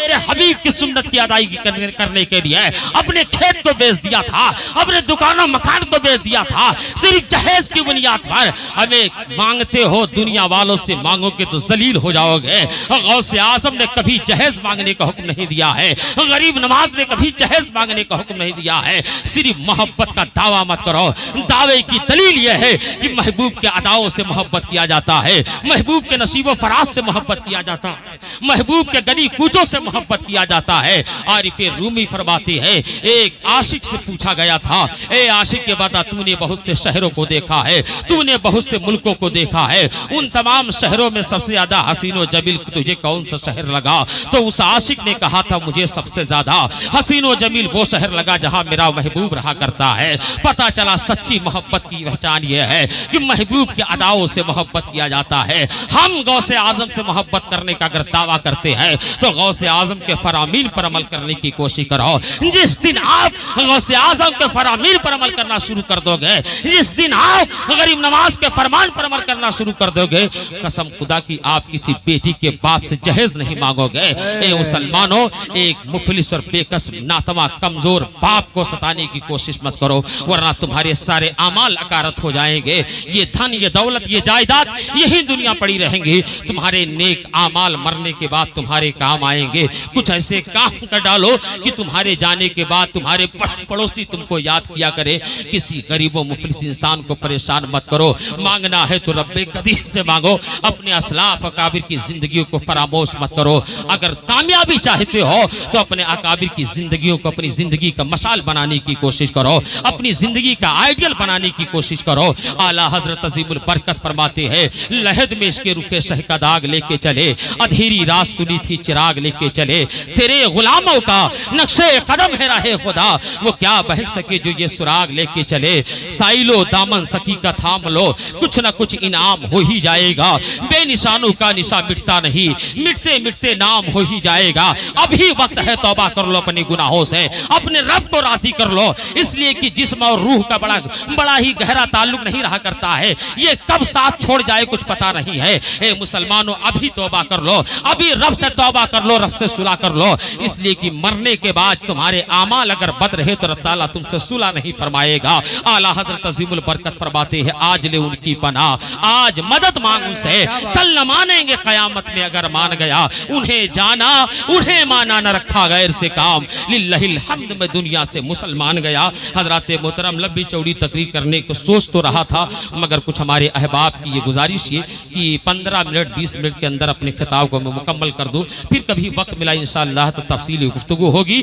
मेरे हबीब की सुन्नत की अदायगी करने के लिए अपने खेत को बेच दिया था, अपने दुकानों मकान को बेच दिया था, सिर्फ जहेज की बुनियाद पर। हमें मांगते हो, दुनिया वालों से मांगोगे तो जलील हो जाओगे। गौसे आजम ने कभी जहेज मांगने का हुक्म नहीं दिया है, गरीब नवाज ने कभी जहेज मांगने का हुक्म नहीं दिया है। सिर्फ मोहब्बत का दावा मत करो। दावे की दलील यह है कि महबूब के अदाओं से मोहब्बत किया जाता है, महबूब के नसीबो फराज से मोहब्बत किया जाता है, महबूब के गनी कूचों से मोहब्बत किया जाता है। आरिफे रूमी फरमाते हैं, एक आशिक से पूछा गया था, ए आशिक के बता, तूने बहुत से शहरों को देखा है, तूने बहुत से मुल्कों को देखा है, उन तमाम शहरों में सबसे ज्यादा हसीनो जमील तुझे कौन सा शहर लगा? तो उस आशिक ने कहा था, मुझे सबसे ज्यादा हसीनो जमील वो शहर लगा जहां मेरा महबूब रहा करता है। पता चला सच्ची मोहब्बत की पहचान यह है कि महबूब के अदाओं से मोहब्बत किया जाता है। हम गौसे आजम से मोहब्बत करने का अगर दावा करते हैं तो गौसे आजम के फरामीन पर अमल करने की कोशिश करो। जिस दिन आप गौसे आजम के फरामीन पर अमल करना शुरू कर दोगे, जिस दिन आप गरीब नवाज के फरमान पर अमल करना शुरू कर दोगे, कसम खुदा की आप किसी बेटी के बाप से जहेज नहीं मांगोगे। ए मुसलमानों, एक मुफलिस और बेकस नातवा कमजोर बाप को सताने की कोशिश मत करो, वरना तुम्हारे सारे आमाल अकारत हो जाएंगे। ये धन, ये दौलत, ये जायदाद यही दुनिया पड़ी रहेंगी। तुम्हारे नेक आमाल मरने के बाद तुम्हारे काम आएंगे। कुछ ऐसे काम कर डालो कि तुम्हारे जाने के बाद तुम्हारे पड़ोसी तुमको याद किया करे। किसी गरीबों मुफलिस इंसान को परेशान मत करो। मांगना है तो रब्बे कदीर से मांगो। अपने असलाफ अकाबिर की जिंदगियों को फरामोश मत करो। अगर कामयाबी चाहते हो तो अपने अकाबिर की जिंदगियों को अपनी जिंदगी का मशाल बनाने की कोशिश करो, अपनी जिंदगी का आइडियल बनाने की कोशिश करो। आला हजरत अजीमुल बरकत फरमाते हैं, लहद में इसके रुखे शह का दाग लेके चले, अधेरी रात सुनी थी चिराग लेके चले, तेरे गुलामों का नक्शे कदम है राहे खुदा, वो क्या बहक सके जो ये सुराग लेके चले। साइलो दामन सखी का थाम लो, कुछ न कुछ इनाम हो ही जाएगा। बेनिशानों का निशा मिटता नहीं, मिटते मिटते नाम हो ही जाएगा। अभी वक्त है तौबा कर लो अपने गुनाहों से, अपने रब को राजी कर लो। इसलिए कि जिस्म और रूह का बड़ा ही गहरा ताल्लुक नहीं रहा करता है, ये कब साथ छोड़ जाए कुछ पता नहीं है। ए मुसलमानों, अभी तौबा कर लो, अभी रब से तौबा कर लो, रब से सुलह कर लो। इसलिए कि मरने के बाद तुम्हारे आमाल अगर बद रहे तो रब ताला तुमसे सुलह नहीं फरमाएगा। आला हजरत अजीमुल बरकत फरमाते हैं, आज ले उनकी पनाह, आज मदद मांग उनसे, कल न मानेंगे कयामत में अगर मान गया। उन्हें जाना, उन्हें माना, न रखा गैर से काम, लिल्लाहिल हम्द में दुनिया से मुसलमान गया। हजरत मोहतरम लंबी चौड़ी तकरीर करने को सोच तो रहा था, मगर कुछ हमारे अहबाब की ये गुजारिश है कि 15 मिनट 20 मिनट के अंदर अपने खिताब को मैं मुकम्मल कर दूं। फिर कभी वक्त मिला इंशाअल्लाह तो तफसीली गुफ्तगू होगी।